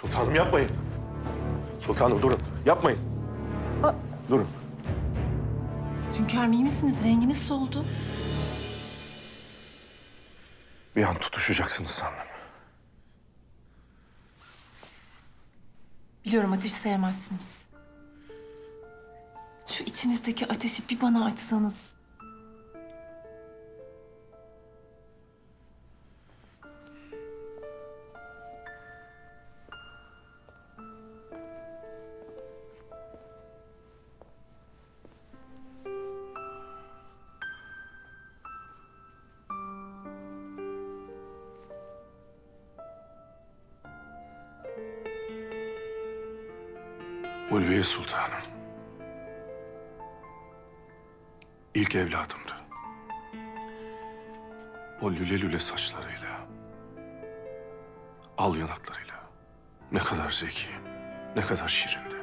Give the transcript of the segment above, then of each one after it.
Sultanım yapmayın. Sultanım durun. Yapmayın. Durun. Hünkârım iyi misiniz? Renginiz soldu. Bir an tutuşacaksınız sandım. Biliyorum ateşi sevmezsiniz. Şu içinizdeki ateşi bir bana açsanız. Ulviye Sultanım. İlk evladımdı. O lüle lüle saçlarıyla, al yanaklarıyla ne kadar zeki, ne kadar şirindi.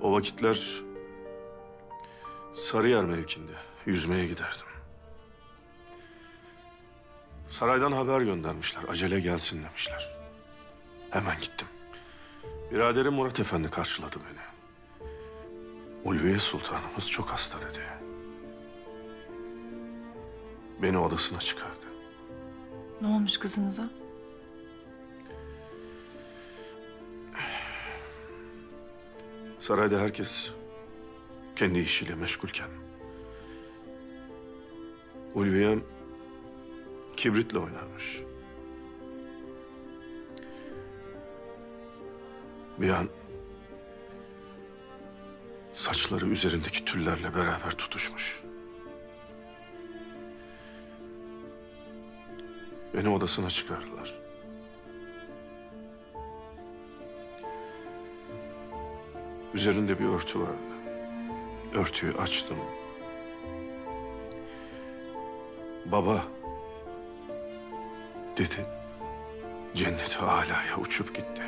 O vakitler Sarıyer mevkinde yüzmeye giderdim. Saraydan haber göndermişler, acele gelsin demişler. Hemen gittim. Biraderim Murat Efendi karşıladı beni. Ulviye Sultanımız çok hasta dedi. Beni odasına çıkardı. Ne olmuş kızınıza? Sarayda herkes kendi işiyle meşgulken Ulviye'm kibritle oynarmış. Bir an saçları üzerindeki tüllerle beraber tutuşmuş. Beni odasına çıkardılar. Üzerinde bir örtü vardı. Örtüyü açtım. Baba dedi. Cenneti alaya uçup gitti.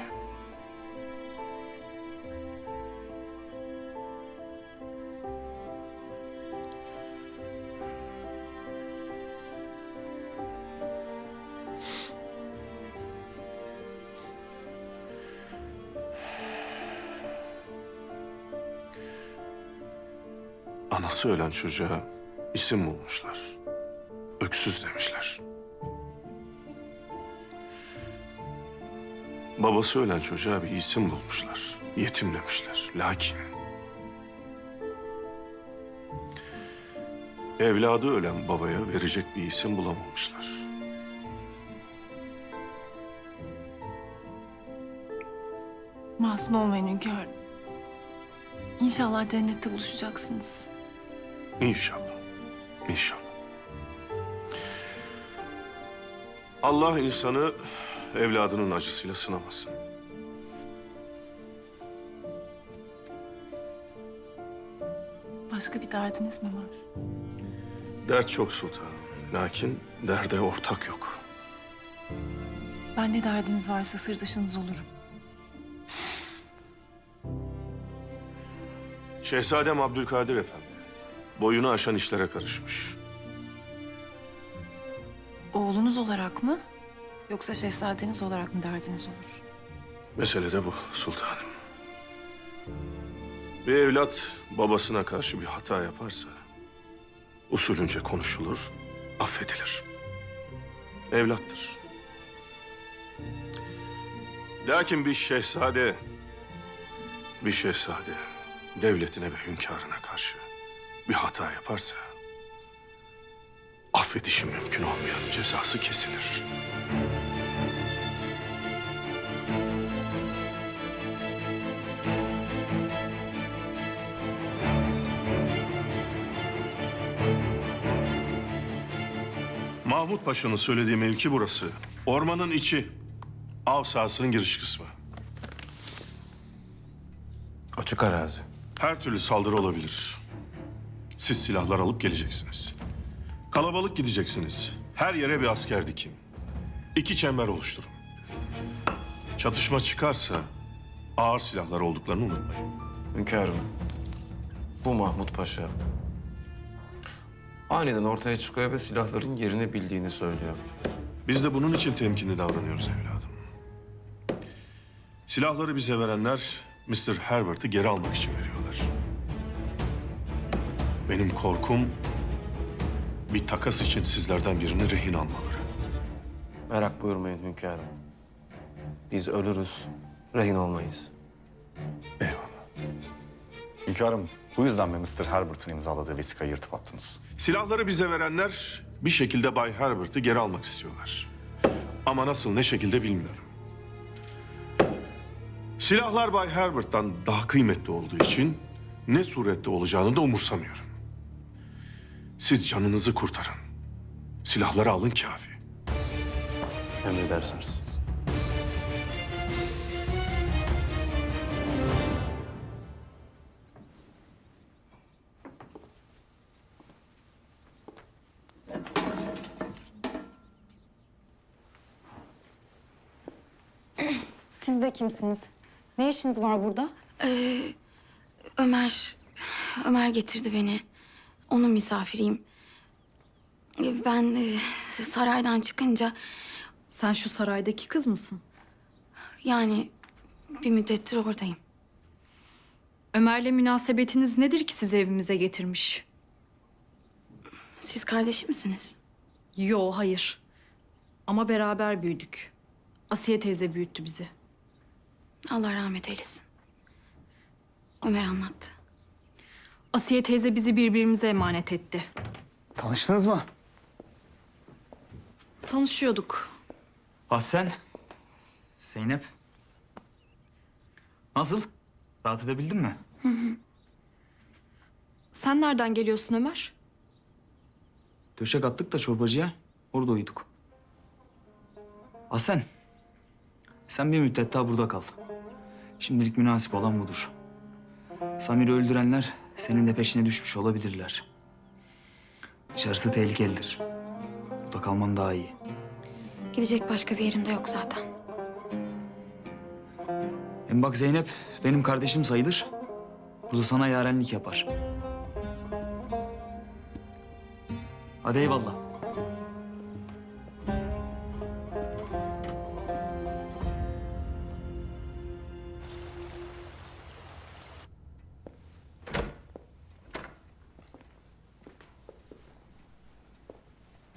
Anası ölen çocuğa isim bulmuşlar. Öksüz demişler. Babası ölen çocuğa bir isim bulmuşlar. Yetim demişler. Lakin evladı ölen babaya verecek bir isim bulamamışlar. Masum olmayın hünkârım. İnşallah cennette buluşacaksınız. İnşallah. İnşallah. Allah insanı evladının acısıyla sınamasın. Başka bir derdiniz mi var? Dert çok sultanım. Lakin derde ortak yok. Ben ne derdiniz varsa sırdaşınız olurum. Şehzadem Abdülkadir Efendi boyunu aşan işlere karışmış. Oğlunuz olarak mı? Yoksa şehzadeniz olarak mı derdiniz olur? Mesele de bu sultanım. Bir evlat babasına karşı bir hata yaparsa usulünce konuşulur, affedilir. Evlattır. Lakin bir şehzade devletine ve hünkârına karşı bir hata yaparsa affedişi mümkün olmayan cezası kesilir. Mahmut Paşa'nın söylediği mevki burası. Ormanın içi. Av sahasının giriş kısmı. Açık arazi. Her türlü saldırı olabilir. Siz silahlar alıp geleceksiniz. Kalabalık gideceksiniz. Her yere bir asker dikin. 2 çember oluşturun. Çatışma çıkarsa ağır silahlar olduklarını unutmayın. Hünkârım, bu Mahmut Paşa aniden ortaya çıkıyor ve silahların yerini bildiğini söylüyor. Biz de bunun için temkinli davranıyoruz evladım. Silahları bize verenler Mr. Herbert'ı geri almak için veriyorlar. Benim korkum bir takas için sizlerden birini rehin almaları. Merak buyurmayın hünkârım. Biz ölürüz, rehin olmayız. Eyvallah. Hünkârım, bu yüzden mi Mr. Herbert'ın imzaladığı vesikayı yırtıp attınız? Silahları bize verenler bir şekilde Bay Herbert'ı geri almak istiyorlar. Ama nasıl, ne şekilde bilmiyorum. Silahlar Bay Herbert'tan daha kıymetli olduğu için ne surette olacağını da umursamıyorum. Siz canınızı kurtarın. Silahları alın kafi. Emredersiniz. Siz de kimsiniz? Ne işiniz var burada? Ömer getirdi beni. Onun misafiriyim. Ben saraydan çıkınca Sen şu saraydaki kız mısın? yani bir müddettir oradayım. Ömer'le münasebetiniz nedir ki sizi evimize getirmiş? Siz kardeşi misiniz? Yo, hayır. Ama beraber büyüdük. Asiye teyze büyüttü bizi. Allah rahmet eylesin. Ömer anlattı. Asiye teyze bizi birbirimize emanet etti. Tanıştınız mı? Tanışıyorduk. Ahsen. Zeynep. Nasıl? Rahat edebildin mi? Sen nereden geliyorsun Ömer? Döşek attık da çorbacıya. Orada uyuduk. Ahsen. Sen bir müddet daha burada kal. Şimdilik münasip olan budur. Samir'i öldürenler senin de peşine düşmüş olabilirler. Dışarısı tehlikelidir. Burada kalman daha iyi. Gidecek başka bir yerim de yok zaten. Hem bak Zeynep benim kardeşim sayılır. Burada sana yarenlik yapar. Hadi eyvallah.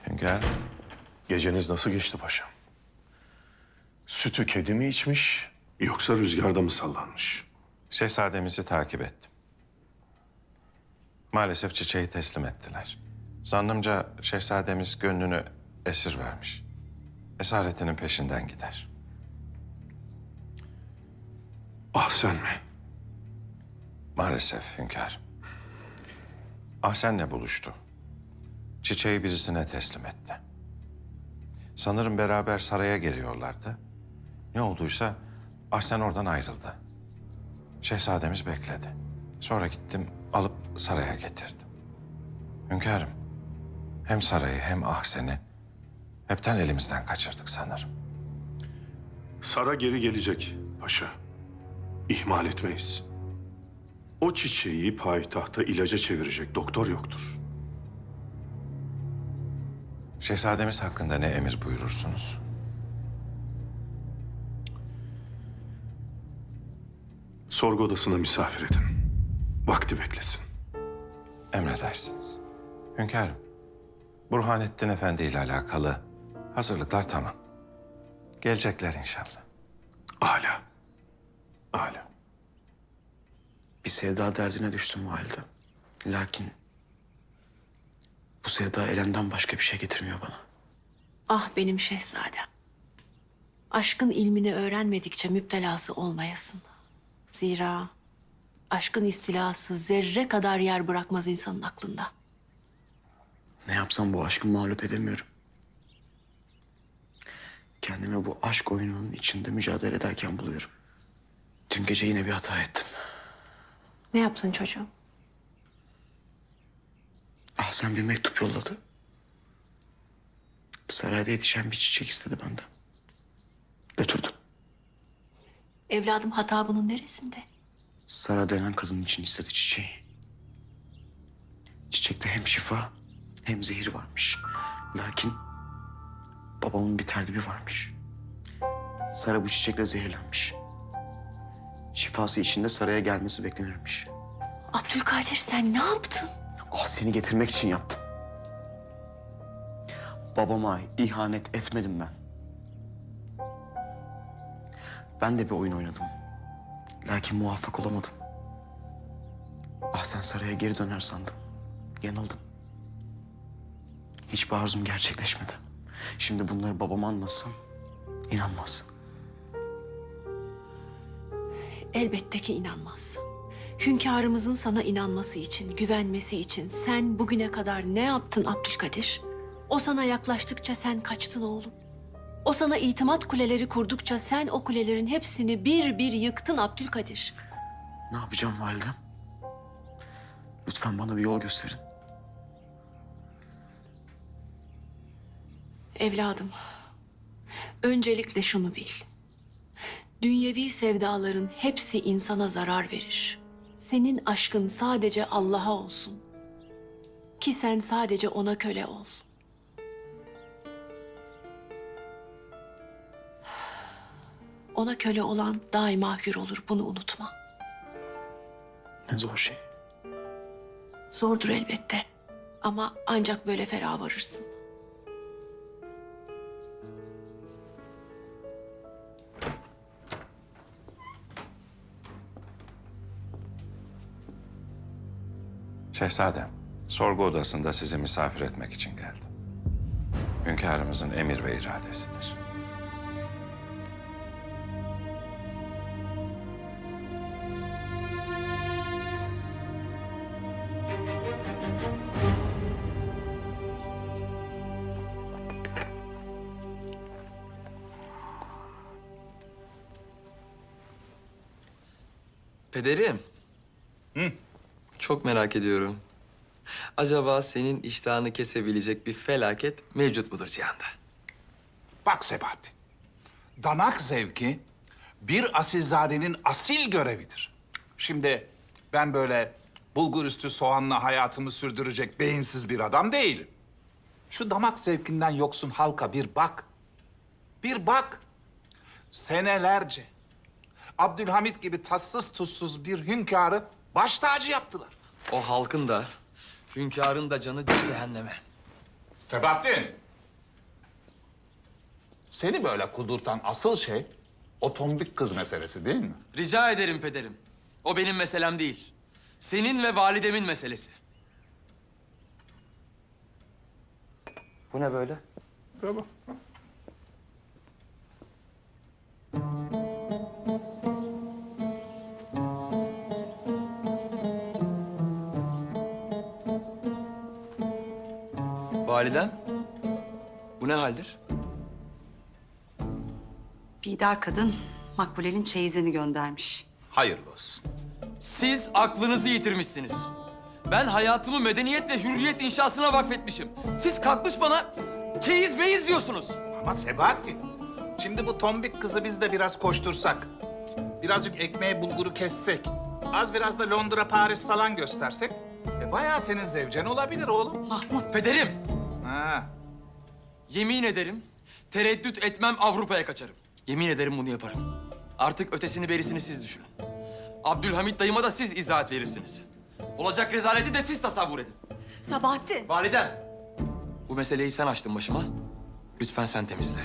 Hünkârım. Geceniz nasıl geçti paşam? Sütü kedi mi içmiş yoksa rüzgarda mı sallanmış? Şehzademizi takip ettim. Maalesef çiçeği teslim ettiler. Zannımca şehzademiz gönlünü esir vermiş. Esaretinin peşinden gider. Ahsen mi? Maalesef hünkârım. Ahsen'le buluştu. Çiçeği birisine teslim etti. Sanırım beraber saraya geliyorlardı. Ne olduysa Ahsen oradan ayrıldı. Şehzademiz bekledi. Sonra gittim alıp saraya getirdim. Hünkârım, hem sarayı hem Ahsen'i hepten elimizden kaçırdık sanırım. Sara geri gelecek paşa. İhmal etmeyiz. O çiçeği payitahta ilaca çevirecek doktor yoktur. Şehzademiz hakkında ne emir buyurursunuz? Sorgu odasına misafir edin. Vakti beklesin. Emredersiniz. Hünkârım, Burhanettin Efendi ile alakalı hazırlıklar tamam. Gelecekler inşallah. Âlâ. Âlâ. Bir sevda derdine düştüm valide. Lakin bu sevda elemden başka bir şey getirmiyor bana. Ah benim şehzadem. Aşkın ilmini öğrenmedikçe müptelası olmayasın. Zira aşkın istilası zerre kadar yer bırakmaz insanın aklında. Ne yapsam bu aşkı mağlup edemiyorum. Kendimi bu aşk oyununun içinde mücadele ederken buluyorum. Dün gece yine bir hata ettim. Ne yaptın çocuğum? Ahsen bir mektup yolladı. Sarayda yetişen bir çiçek istedi benden. Götürdüm. Evladım hata bunun neresinde? Sara denen kadın için istedi çiçeği. Çiçekte hem şifa hem zehir varmış. Lakin babamın bir terlibi varmış. Sara bu çiçekle zehirlenmiş. şifası içinde saraya gelmesi beklenirmiş. Abdülkadir sen ne yaptın? Ah, seni getirmek için yaptım. Babama ihanet etmedim ben. Ben de bir oyun oynadım. Lakin muvaffak olamadım. Ah, sen saraya geri döner sandım. Yanıldım. Hiçbir arzum gerçekleşmedi. Şimdi bunları babama anlatsam inanmaz. Elbette ki inanmaz. Hünkârımızın sana inanması için, güvenmesi için sen bugüne kadar ne yaptın Abdülkadir? O sana yaklaştıkça sen kaçtın oğlum. O sana itimat kuleleri kurdukça sen o kulelerin hepsini bir bir yıktın Abdülkadir. Ne yapacağım validem? Lütfen bana bir yol gösterin. Evladım, öncelikle şunu bil. Dünyevi sevdaların hepsi insana zarar verir. Senin aşkın sadece Allah'a olsun. Ki sen sadece ona köle ol. Ona köle olan daima hür olur, bunu unutma. Ne zor şey. Zordur elbette ama ancak böyle ferah varırsın. Şehzadem, sorgu odasında sizi misafir etmek için geldim. Hünkârımızın emir ve iradesidir. Pederim. Çok merak ediyorum. Acaba senin iştahını kesebilecek bir felaket mevcut mudur cihanda? Bak Sebahattin, damak zevki bir asilzadenin asil görevidir. Şimdi ben böyle bulgur üstü soğanla hayatımı sürdürecek beyinsiz bir adam değilim. Şu damak zevkinden yoksun halka bir bak. Bir bak. Senelerce Abdülhamit gibi tatsız tuzsuz bir hünkârı baş tacı yaptılar. O halkın da, hünkârın da canı cehenneme. Sebahattin. Seni böyle kudurtan asıl şey o tombik kız meselesi değil mi? Rica ederim pederim. O benim meselem değil. Senin ve validemin meselesi. Bu ne böyle? Tamam. Validem, bu ne haldir? Bidar kadın Makbule'nin çeyizini göndermiş. Hayırlı olsun. Siz aklınızı yitirmişsiniz. Ben hayatımı medeniyet ve hürriyet inşasına vakfetmişim. Siz kalkmış bana çeyiz meyiz diyorsunuz. Ama Sebahattin, şimdi bu tombik kızı biz de biraz koştursak, birazcık ekmeği bulguru kessek, az biraz da Londra, Paris falan göstersek, bayağı senin zevcen olabilir oğlum. Mahmut pederim. Ha. Yemin ederim tereddüt etmem Avrupa'ya kaçarım. Yemin ederim bunu yaparım. Artık ötesini berisini siz düşünün. Abdülhamit dayıma da siz izahat verirsiniz. Olacak rezaleti de siz tasavvur edin. Sabahattin. Validem, bu meseleyi sen açtın başıma. Lütfen sen temizle.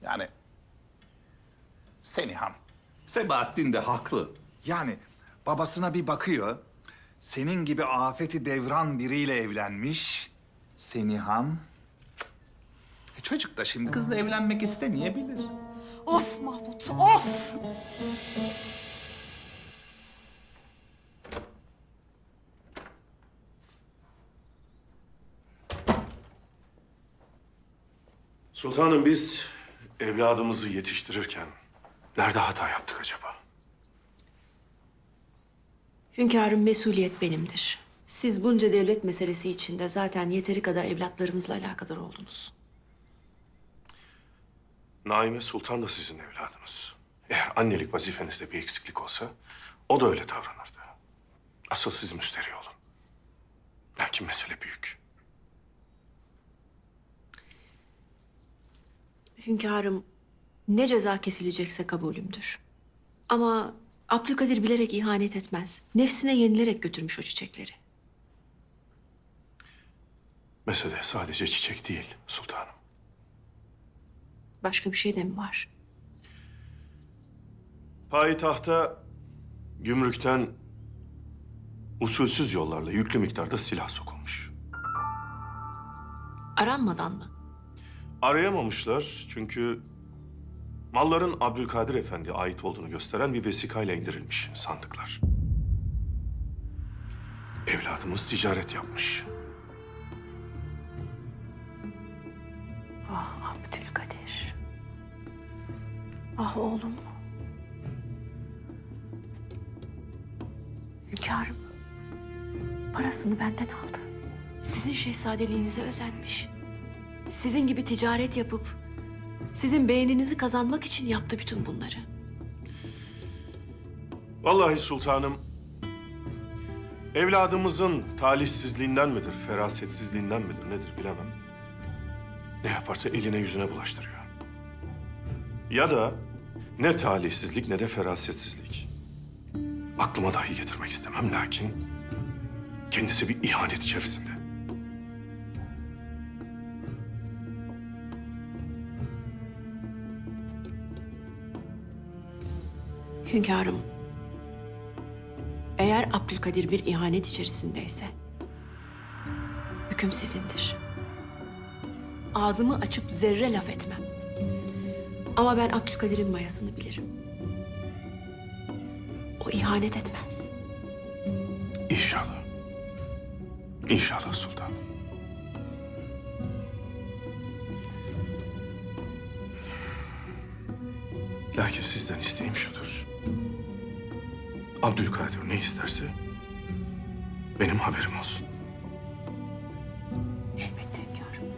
Yani Senihan, Sebahattin de haklı. Yani babasına bir bakıyor, senin gibi afeti devran biriyle evlenmiş. Senihan, çocuk da şimdi kızla evlenmek istemeyebilir. Of Mahmut, of! Sultanım biz evladımızı yetiştirirken nerede hata yaptık acaba? Hünkârım mesuliyet benimdir. Siz bunca devlet meselesi içinde zaten yeteri kadar evlatlarımızla alakadar oldunuz. Naime Sultan da sizin evladınız. Eğer annelik vazifenizde bir eksiklik olsa o da öyle davranırdı. Asıl siz müsterih olun. Lakin mesele büyük. Hünkârım, ne ceza kesilecekse kabulümdür. Ama Abdülkadir bilerek ihanet etmez. Nefsine yenilerek götürmüş o çiçekleri. Mesele sadece çiçek değil sultanım. Başka bir şey de mi var? Payitahta gümrükten usulsüz yollarla yüklü miktarda silah sokulmuş. Aranmadan mı? Arayamamışlar çünkü malların Abdülkadir Efendi'ye ait olduğunu gösteren bir vesikayla indirilmiş sandıklar. Evladımız ticaret yapmış. Ah Abdülkadir. Ah oğlum. Hünkârım, parasını benden aldı. Sizin şehzadeliğinize özenmiş. Sizin gibi ticaret yapıp sizin beğeninizi kazanmak için yaptı bütün bunları. Vallahi sultanım, evladımızın talihsizliğinden midir, ferasetsizliğinden midir nedir bilemem. Ne yaparsa eline yüzüne bulaştırıyor. Ya da ne talihsizlik ne de ferasetsizlik. Aklıma dahi getirmek istemem lakin kendisi bir ihanet içerisinde. Hünkârım, eğer Abdülkadir bir ihanet içerisindeyse hüküm sizindir. Ağzımı açıp zerre laf etmem. Ama ben Abdülkadir'in mayasını bilirim. O ihanet etmez. İnşallah. İnşallah sultanım. Lakin sizden isteğim şudur. Abdülkadir ne isterse benim haberim olsun. Elbette hünkârım.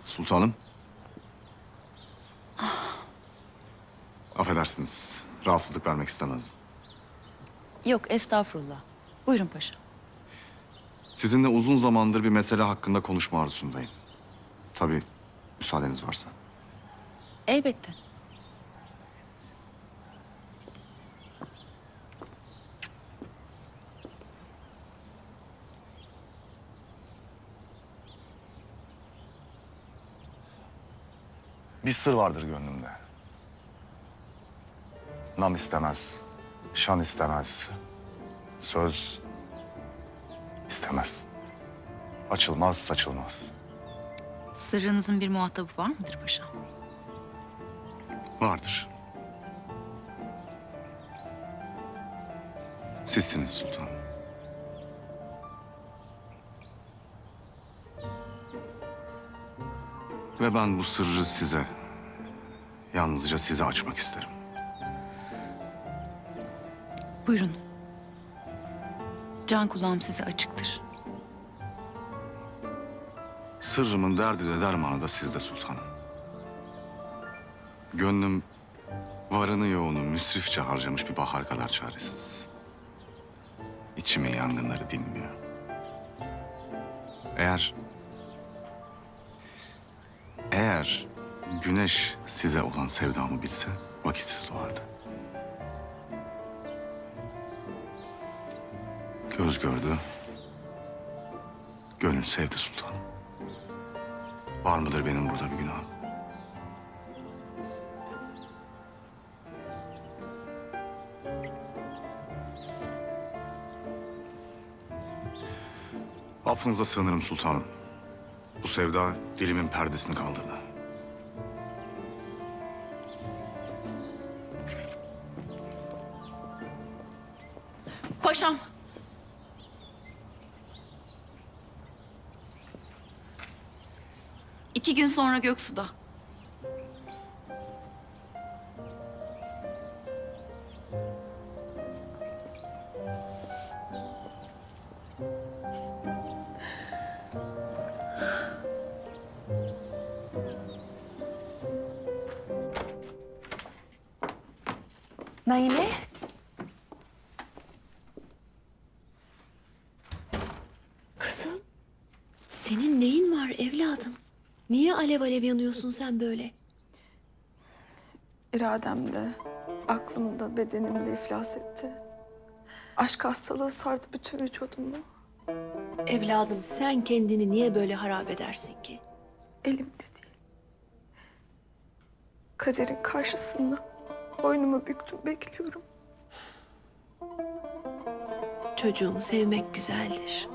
Sultanım. Affedersiniz. Rahatsızlık vermek istemezdim. Yok estağfurullah. Buyurun paşa. Sizinle uzun zamandır bir mesele hakkında konuşma arzusundayım. Tabii müsaadeniz varsa. Elbette. Bir sır vardır gönlümde. Nam istemez, şan istemez, söz istemez. Açılmaz, saçılmaz. Sırrınızın bir muhatabı var mıdır paşa? Vardır. Sizsiniz sultanım. Ve ben bu sırrı size, yalnızca size açmak isterim. Buyurun. Can kulağım size açıktır. Sırrımın derdi de dermanı da sizde sultanım. Gönlüm varını yoğunu müsrifçe harcamış bir bahar kadar çaresiz. İçimin yangınları dinmiyor. Eğer güneş size olan sevdamı bilse vakitsiz doğardı. Göz gördü, gönül sevdi sultanım. Var mıdır benim burada bir günahım? Affınıza sığınırım sultanım. Bu sevda dilimin perdesini kaldırdı. Paşam. İki gün sonra Göksu'da. Naime? Kızım, senin neyin var evladım? Niye alev alev yanıyorsun sen böyle? İrademde, aklımda, bedenimde iflas etti. Aşk hastalığı sardı bütün vücudumu. Evladım, sen kendini niye böyle harap edersin ki? Elimde değil. Kaderin karşısında boynumu büktüm, bekliyorum. Çocuğum, sevmek güzeldir.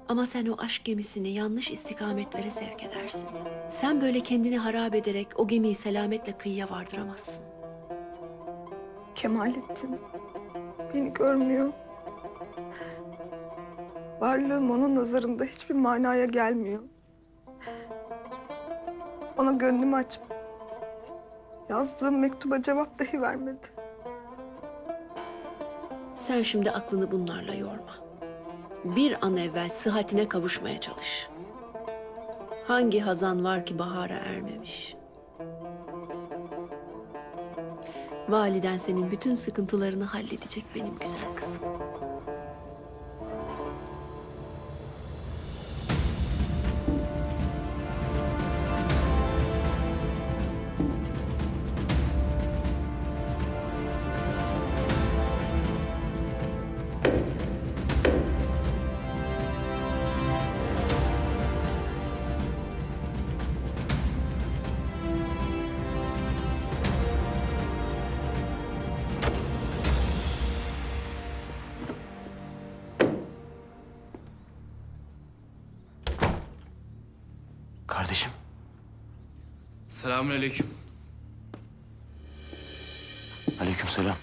Ama sen o aşk gemisini yanlış istikametlere sevk edersin. Sen böyle kendini harap ederek o gemiyi selametle kıyıya vardıramazsın. Kemalettin beni görmüyor. Varlığım onun nazarında hiçbir manaya gelmiyor. Ona gönlümü açıp yazdığım mektuba cevap dahi vermedi. Sen şimdi aklını bunlarla yorma. Bir an evvel sıhhatine kavuşmaya çalış. Hangi hazan var ki bahara ermemiş? Validen senin bütün sıkıntılarını halledecek benim güzel kızım. Kardeşim. Selamünaleyküm. Aleykümselam.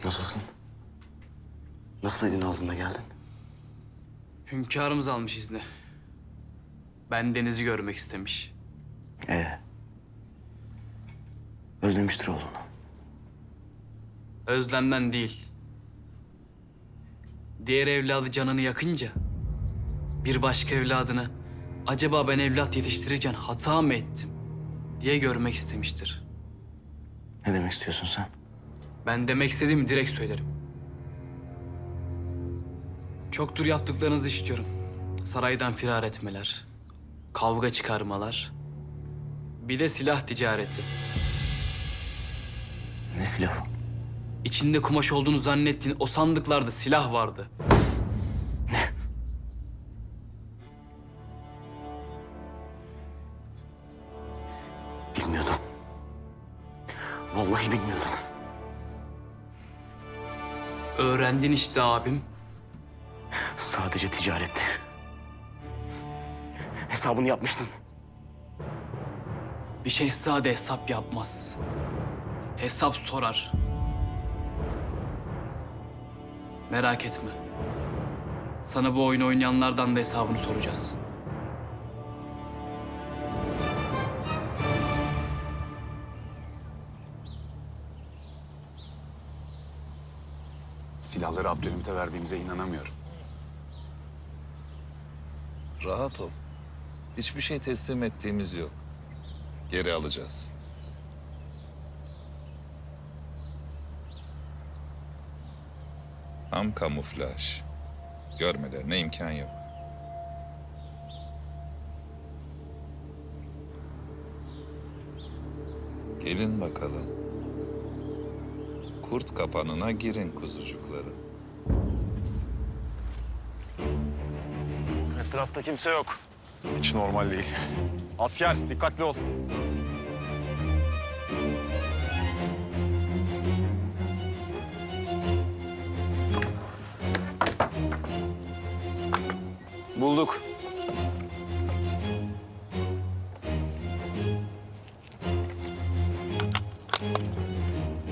Nasılsın? Nasıl izin aldın da geldin? Hünkârımız almış izni. Ben Deniz'i görmek istemiş. Özlemiştir oğlunu. Özlemden değil. Diğer evladı canını yakınca bir başka evladını acaba ben evlat yetiştirirken hata mı ettim diye görmek istemiştir. Ne demek istiyorsun sen? Ben demek istediğimi direkt söylerim. Çoktur yaptıklarınızı işitiyorum. Saraydan firar etmeler, kavga çıkarmalar, bir de silah ticareti. Ne silahı? İçinde kumaş olduğunu zannettiğin o sandıklarda silah vardı. Bilmiyordum. Vallahi bilmiyordum. Öğrendin işte abim. Sadece ticaretti. Hesabını yapmıştın. Bir şehzade hesap yapmaz. Hesap sorar. Merak etme. Sana bu oyunu oynayanlardan da hesabını soracağız. Silahları Abdülhamit'e verdiğimize inanamıyorum. Rahat ol. Hiçbir şey teslim ettiğimiz yok. Geri alacağız. Tam kamuflaj. Görmelerine imkan yok. Gelin bakalım. Kurt kapanına girin kuzucukları. Etrafta kimse yok. Hiç normal değil. Asker, dikkatli ol. Bulduk.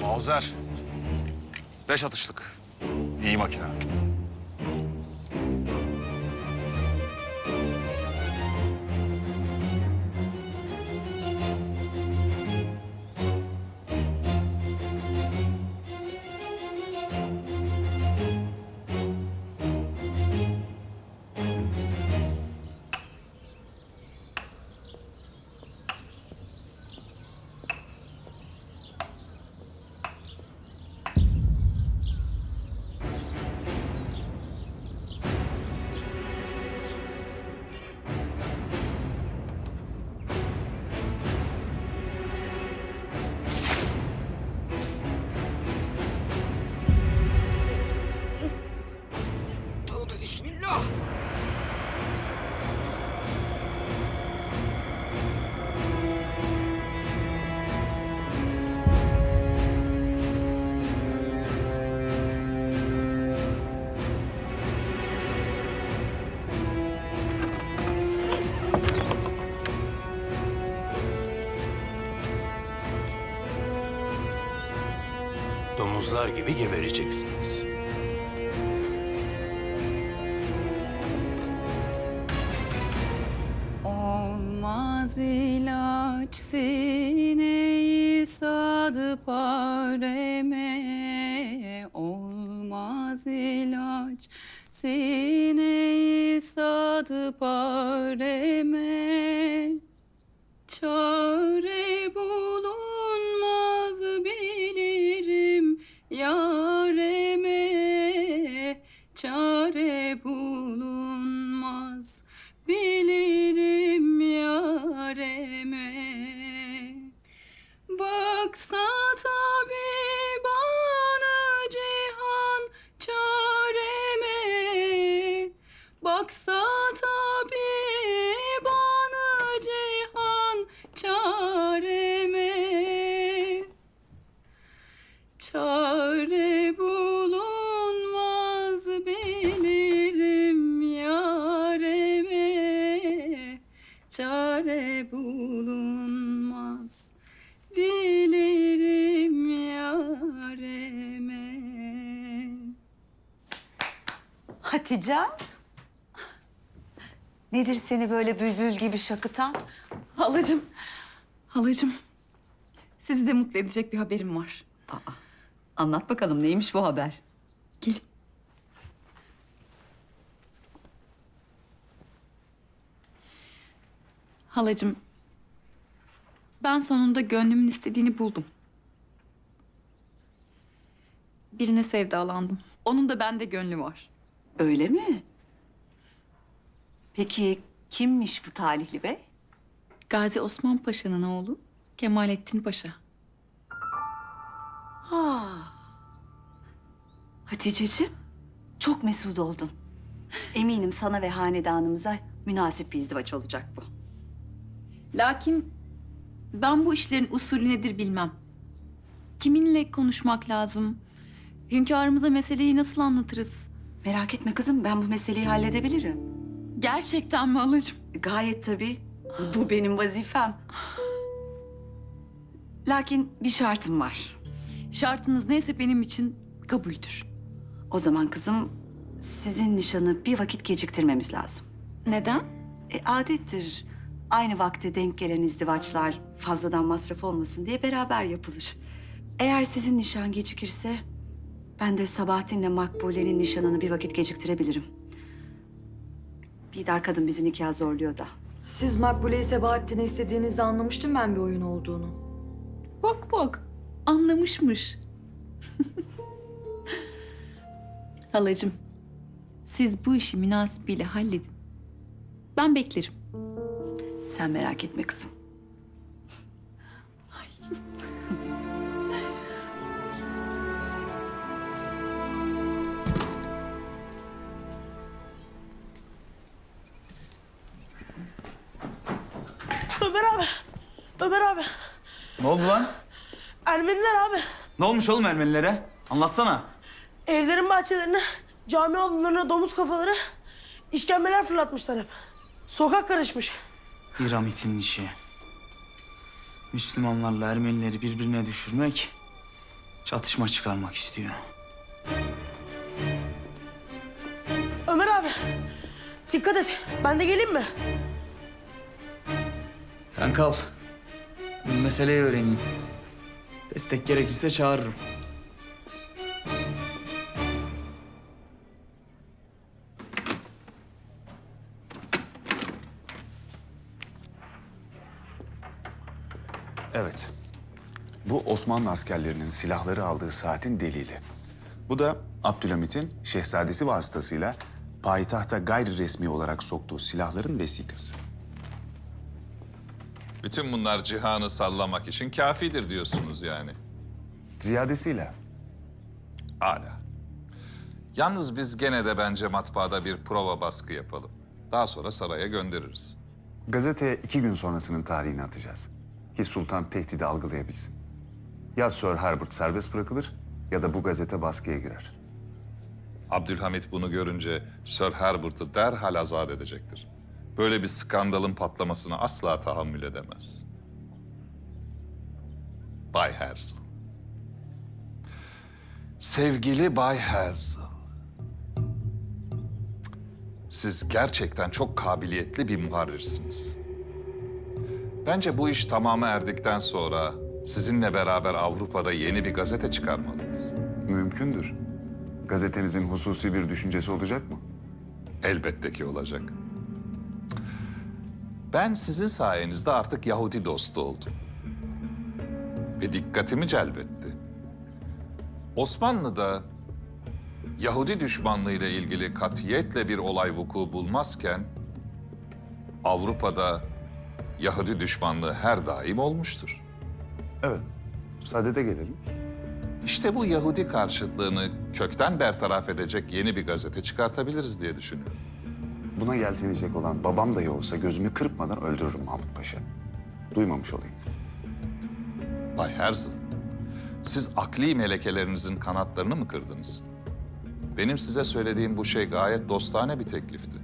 Mauzer. 5 atışlık. İyi makine. domuzlar gibi gebereceksiniz. Olmaz ilaç sineyi sadıp areme. Olmaz ilaç sineyi sadıp areme. Çare bulunmaz bilirim yareme. Çare bulunmaz bilirim yareme. Baksa tabii bana cihan çareme. Baksa tabii bana cihan çareme. Çare bulunmaz bilirim yareme. Çare bulunmaz bilirim yareme. Hatice'm. Nedir seni böyle bülbül gibi şakıtan? Halacığım, sizi de mutlu edecek bir haberim var. Anlat bakalım neymiş bu haber? Gelin. Halacığım, ben sonunda gönlümün istediğini buldum. Birine sevdalandım. Onun da bende gönlü var. Öyle mi? Peki kimmiş bu talihli bey? Gazi Osman Paşa'nın oğlu Kemalettin Paşa. Hatice'ciğim çok mesut oldum. Eminim sana ve hanedanımıza münasip bir izdivaç olacak bu. Lakin ben bu işlerin usulü nedir bilmem. Kiminle konuşmak lazım? Hünkârımıza meseleyi nasıl anlatırız? Merak etme kızım, ben bu meseleyi halledebilirim. Gerçekten mi halacığım? Gayet tabii. Bu benim vazifem. Lakin bir şartım var. Şartınız neyse benim için kabuldür. O zaman kızım, sizin nişanı bir vakit geciktirmemiz lazım. Neden? Adettir. Aynı vakte denk gelen izdivaçlar fazladan masraf olmasın diye beraber yapılır. Eğer sizin nişan gecikirse ben de Sabahattin'le Makbule'nin nişanını bir vakit geciktirebilirim. Bir dar kadın bizi nikaha zorluyor da. Siz Makbule'yi Sebahattin'e istediğinizi anlamıştım ben bir oyun olduğunu. Bak, anlamışmış. Halacığım, siz bu işi münasibiyle halledin. Ben beklerim. Sen merak etme kızım. Ömer abi. Ne oldu lan? Ermeniler abi. Ne olmuş oğlum Ermenilere? Anlatsana. Evlerin bahçelerine, cami avlularına domuz kafaları, işkembeler fırlatmışlar hep. Sokak karışmış. Piramit'in işi. Müslümanlarla Ermenileri birbirine düşürmek, çatışma çıkarmak istiyor. Ömer abi, dikkat et. Ben de geleyim mi? Sen kal. Ben meseleyi öğreneyim. Destek gerekirse çağırırım. Evet. Bu Osmanlı askerlerinin silahları aldığı saatin delili. Bu da Abdülhamit'in şehzadesi vasıtasıyla payitahta gayri resmi olarak soktuğu silahların vesikası. Bütün bunlar cihanı sallamak için kafidir diyorsunuz yani. Ziyadesiyle. Âlâ. Yalnız biz gene de bence matbaada bir prova baskı yapalım. Daha sonra saraya göndeririz. Gazeteye 2 gün sonrasının tarihini atacağız. Ki sultan tehdidi algılayabilsin. Ya Sir Herbert serbest bırakılır ya da bu gazete baskıya girer. Abdülhamit bunu görünce Sir Herbert'ı derhal azat edecektir. Böyle bir skandalın patlamasına asla tahammül edemez. Bay Herzl. Sevgili Bay Herzl. Siz gerçekten çok kabiliyetli bir muharrirsiniz. Bence bu iş tamamı erdikten sonra sizinle beraber Avrupa'da yeni bir gazete çıkarmalıyız. Mümkündür. Gazetenizin hususi bir düşüncesi olacak mı? Elbette ki olacak. Ben sizin sayenizde artık Yahudi dostu oldum. Ve dikkatimi celbetti. Osmanlı'da Yahudi düşmanlığı ile ilgili katiyetle bir olay vuku bulmazken Avrupa'da Yahudi düşmanlığı her daim olmuştur. Evet. Sadede gelelim. İşte bu Yahudi karşıtlığını kökten bertaraf edecek yeni bir gazete çıkartabiliriz diye düşünüyorum. Buna yeltenecek olan babam dahi olsa gözümü kırpmadan öldürürüm Mahmut Paşa. Duymamış olayım. Bay Herzl, siz akli melekelerinizin kanatlarını mı kırdınız? Benim size söylediğim bu şey gayet dostane bir teklifti.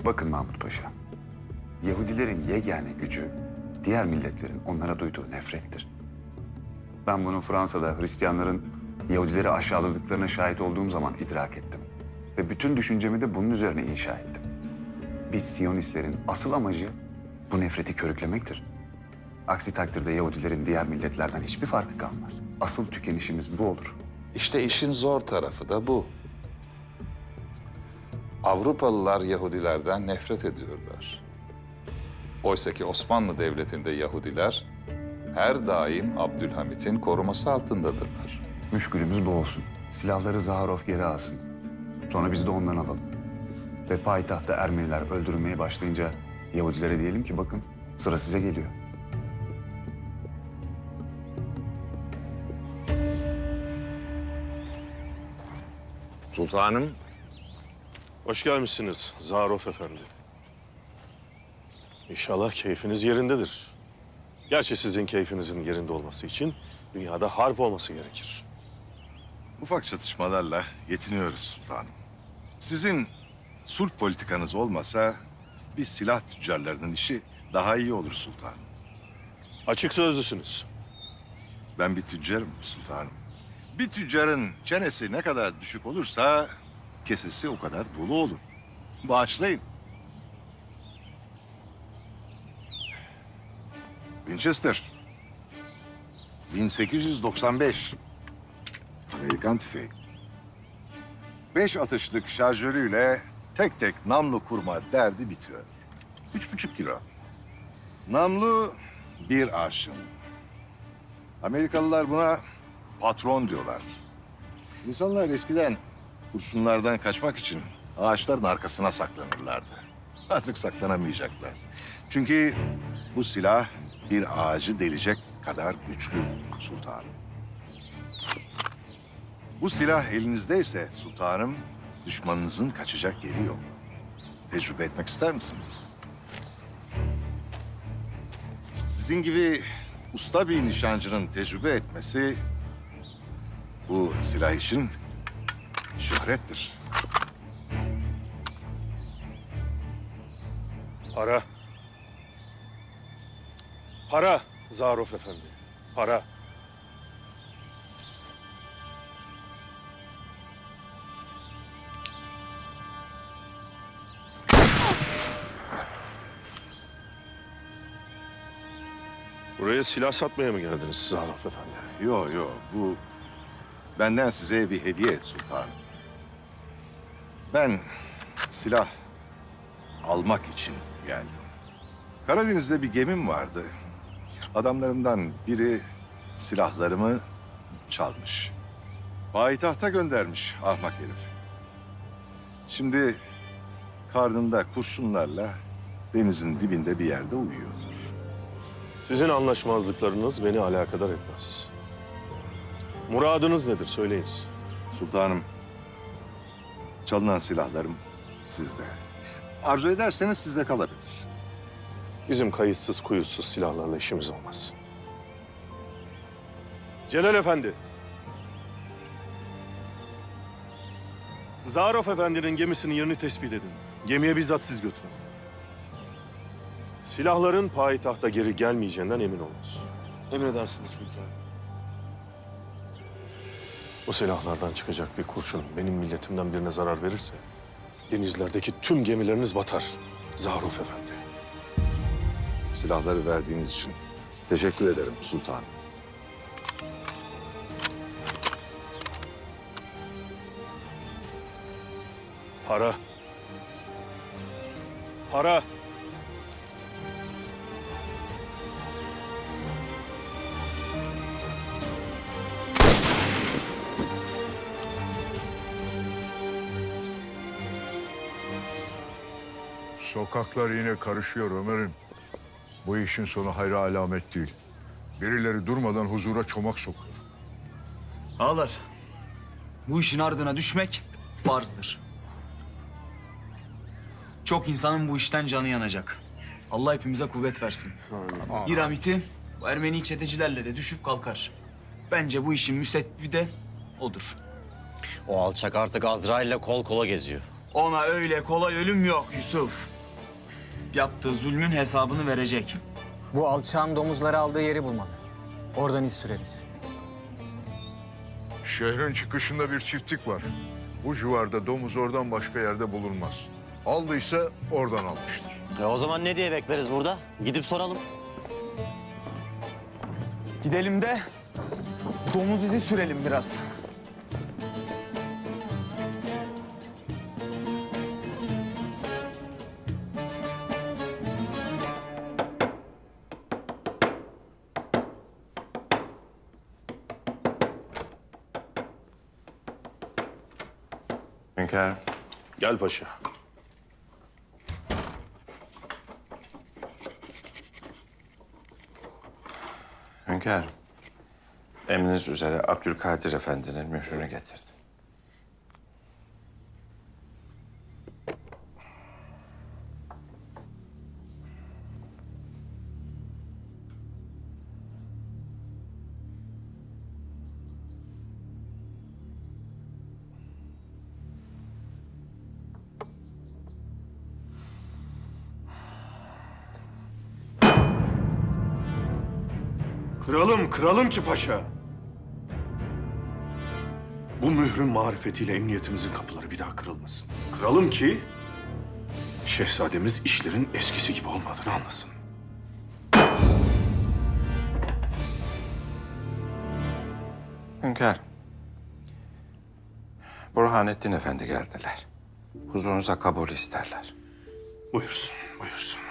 Bakın Mahmut Paşa, Yahudilerin yegane gücü diğer milletlerin onlara duyduğu nefrettir. Ben bunu Fransa'da Hristiyanların Yahudileri aşağıladıklarına şahit olduğum zaman idrak ettim. Ve bütün düşüncemi de bunun üzerine inşa ettim. Biz Siyonistlerin asıl amacı bu nefreti körüklemektir. Aksi takdirde Yahudilerin diğer milletlerden hiçbir farkı kalmaz. Asıl tükenişimiz bu olur. İşte işin zor tarafı da bu. Avrupalılar Yahudilerden nefret ediyorlar. Oysa ki Osmanlı Devleti'nde Yahudiler her daim Abdülhamit'in koruması altındadırlar. Müşkülümüz bu olsun. Silahları Zaharov geri alsın. Sonra biz de ondan alalım. Ve payitahtta Ermeniler öldürülmeye başlayınca Yahudilere diyelim ki bakın sıra size geliyor. Sultanım. Hoş gelmişsiniz Zaharov Efendi. İnşallah keyfiniz yerindedir. Gerçi sizin keyfinizin yerinde olması için dünyada harp olması gerekir. Ufak çatışmalarla yetiniyoruz sultanım. Sizin sulh politikanız olmasa biz silah tüccarlarının işi daha iyi olur sultanım. Açık sözlüsünüz. Ben bir tüccarım sultanım. Bir tüccarın çenesi ne kadar düşük olursa kesesi o kadar dolu olur. Bağışlayın. Winchester. 1895. Amerikan tüfeği. 5 atışlık şarjörüyle tek tek namlu kurma derdi bitiyor. 3,5 kilo. Namlu bir arşın. Amerikalılar buna patron diyorlar. İnsanlar eskiden kurşunlardan kaçmak için ağaçların arkasına saklanırlardı. Artık saklanamayacaklar. Çünkü bu silah bir ağacı delecek kadar güçlü sultanım. Bu silah elinizdeyse sultanım, düşmanınızın kaçacak yeri yok. Tecrübe etmek ister misiniz? Sizin gibi usta bir nişancının tecrübe etmesi bu silah için şöhrettir. Para. Para Zaharov Efendi. Para. Buraya silah satmaya mı geldiniz Zaharov Efendi? Yok yok, bu benden size bir hediye sultanım. Ben silah almak için geldim. Karadeniz'de bir gemim vardı. Adamlarımdan biri silahlarımı çalmış. Payitahta göndermiş ahmak herif. Şimdi karnında kurşunlarla denizin dibinde bir yerde uyuyordur. Sizin anlaşmazlıklarınız beni alakadar etmez. Muradınız nedir söyleyiniz. Sultanım, çalınan silahlarım sizde. Arzu ederseniz sizde kalabilir. Bizim kayıtsız kuyusuz silahlarla işimiz olmaz. Celal Efendi. Zaharov Efendi'nin gemisinin yerini tespit edin. Gemiye bizzat siz götürün. Silahların payitahta geri gelmeyeceğinden emin olunuz. Emredersiniz hünkârım. O silahlardan çıkacak bir kurşun benim milletimden birine zarar verirse denizlerdeki tüm gemileriniz batar Zahruf Efendi. Silahları verdiğiniz için teşekkür ederim sultanım. Para. Para. Sokaklar yine karışıyor Ömer'im. Bu işin sonu hayra alamet değil. Birileri durmadan huzura çomak sokuyor. Ağalar, bu işin ardına düşmek farzdır. Çok insanın bu işten canı yanacak. Allah hepimize kuvvet versin. İramit'i bu Ermeni çetecilerle de düşüp kalkar. Bence bu işin müsebbibi de odur. O alçak artık Azrail'le kol kola geziyor. Ona öyle kolay ölüm yok Yusuf. Yaptığı zulmün hesabını verecek. Bu alçağın domuzları aldığı yeri bulmalı. Oradan iz süreriz. Şehrin çıkışında bir çiftlik var. Bu civarda domuz oradan başka yerde bulunmaz. Aldıysa oradan almıştır. O zaman ne diye bekleriz burada? Gidip soralım. Gidelim de domuz izi sürelim biraz. Hünkârım. Gel paşa. Hünkârım. Emriniz üzere Abdülkadir Efendi'nin mührünü getirdim. Kralım ki paşa. Bu mührün marifetiyle emniyetimizin kapıları bir daha kırılmasın. Kralım ki şehzademiz işlerin eskisi gibi olmadığını anlasın. Hünkârım. Burhanettin Efendi geldiler. Huzurunuza kabul isterler. Buyursun, buyursun.